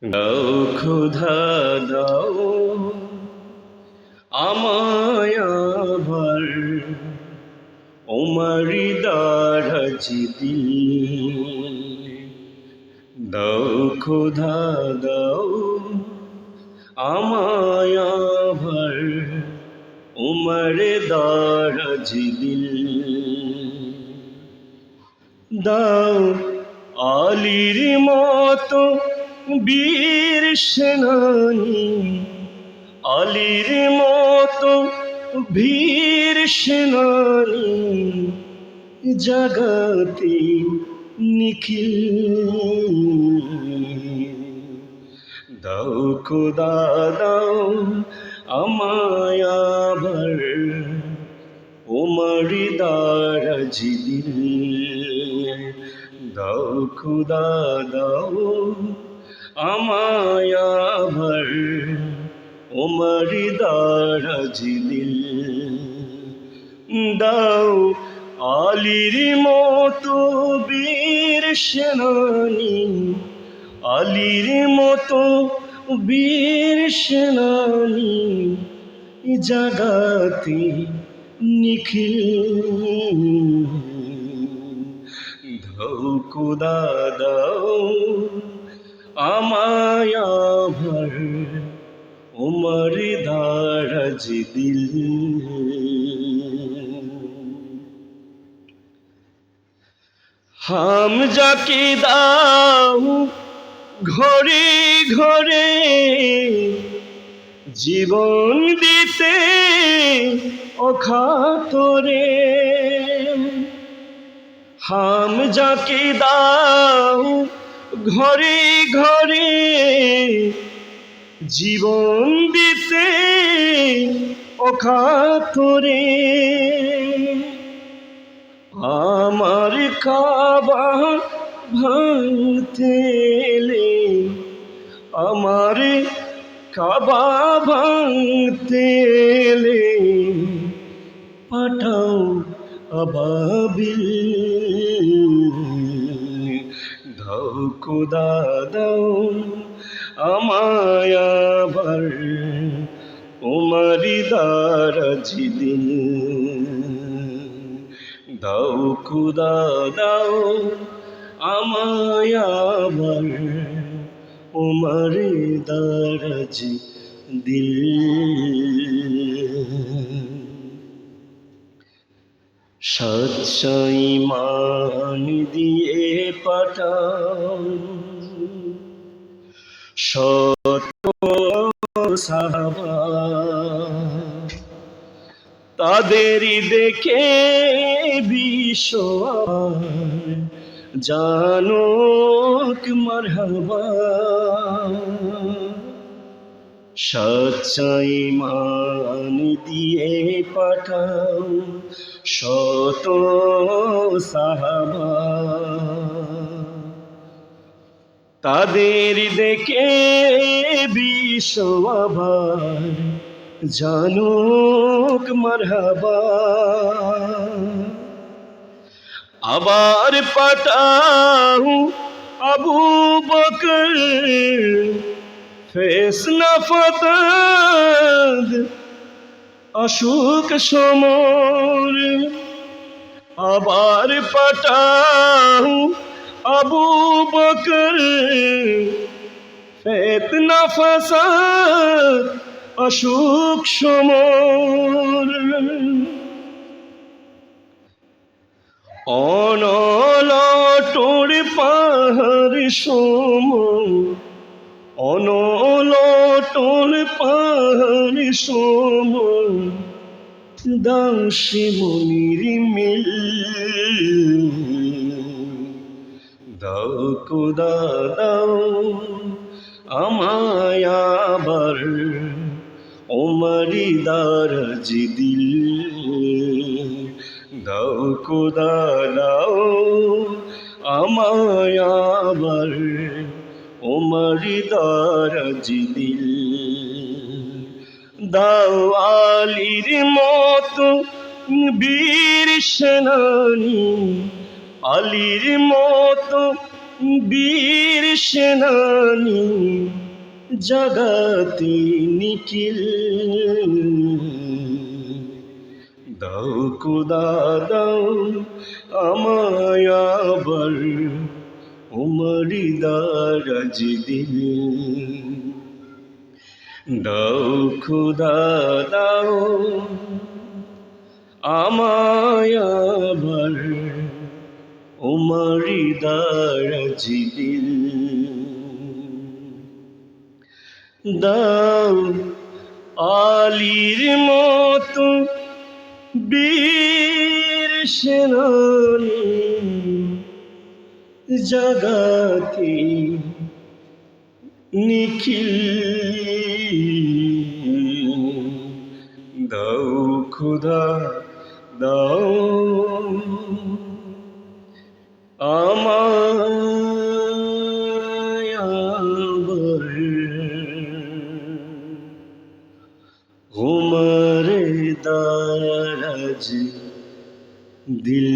দাও ক্ষুধা দাও আমায় আবার ওমারি দারাজি দিল। দাও ক্ষুধা দাও আমায় আবার ওমারে দারাজি দিল। দাও আলীর মতো বীর সেনানী, আলীর মতো বীর সেনানী জাগাতে নিখিল। দাও খোদা দাও আমায় আবার ওমারি দারাজি দিল। দাও খোদা দাও আমায় আবার ওমারি দারাজি দিল। দাও আলীর মতো বীর সেনানী, আলীর মতো বীর সেনানী জাগাতে নিখিল। দাও খোদা দাও আমায় আবার ওমারি দারাজি দিল। হাম যাকে দাও ঘরে ঘরে জীবন দিতে অখাতরে। হাম যাকে দাও ঘরে ঘরে জীবন দিতে অখাতরে। আমার কাবা ভাঙতে এলে, আমার কাবা ভাঙতে এলে পাঠাও আবাবিল। দাও খোদা দাও আমায় আবার ওমারি দারাজি দিল। দাও খোদা দাও আমায় আবার ওমারি দারাজি দিল। সচ্চা ঈমান দিয়ে পাঠাও শত সাহাবা, তাদেরই দেখে বিশ্ব জানুক মারহাবা। সচ্চা ঈমান দিয়ে পাঠাও শত সাহাবা, তাদের দেখে বিশ্ব আবার জানুক মারহাবা। আবার পাঠাও আবু বকর ফেসনা ফাতাদ অশোক সমর। আবার পাঠাও আবু বকর ফেতনা ফাসাদ অশোক সমর। অনলটোর পাহাড় সম, অনলটোর পাহাড় সম দাও সে মনির মিল। দাও খোদা দাও আমায় আবার ওমারি দারাজি দিল। দাও খোদা দাও আমায় আবার ওমারি দারাজি দিল। দাও আলীর মতো বীর সেনানী, আলীর মতো বীর সেনানী জাগাতে নিখিল দাও খোদা দাও আমায় আবার উমরি দারাজ দিল দাও খোদা দাও আমায় আবার উমরি দারাজ দিল দাও আলীর মতো বীর সেনানী জাগাতে নিখিল দাও খোদা দাও আমায় আবার উমরে দারাজ দিল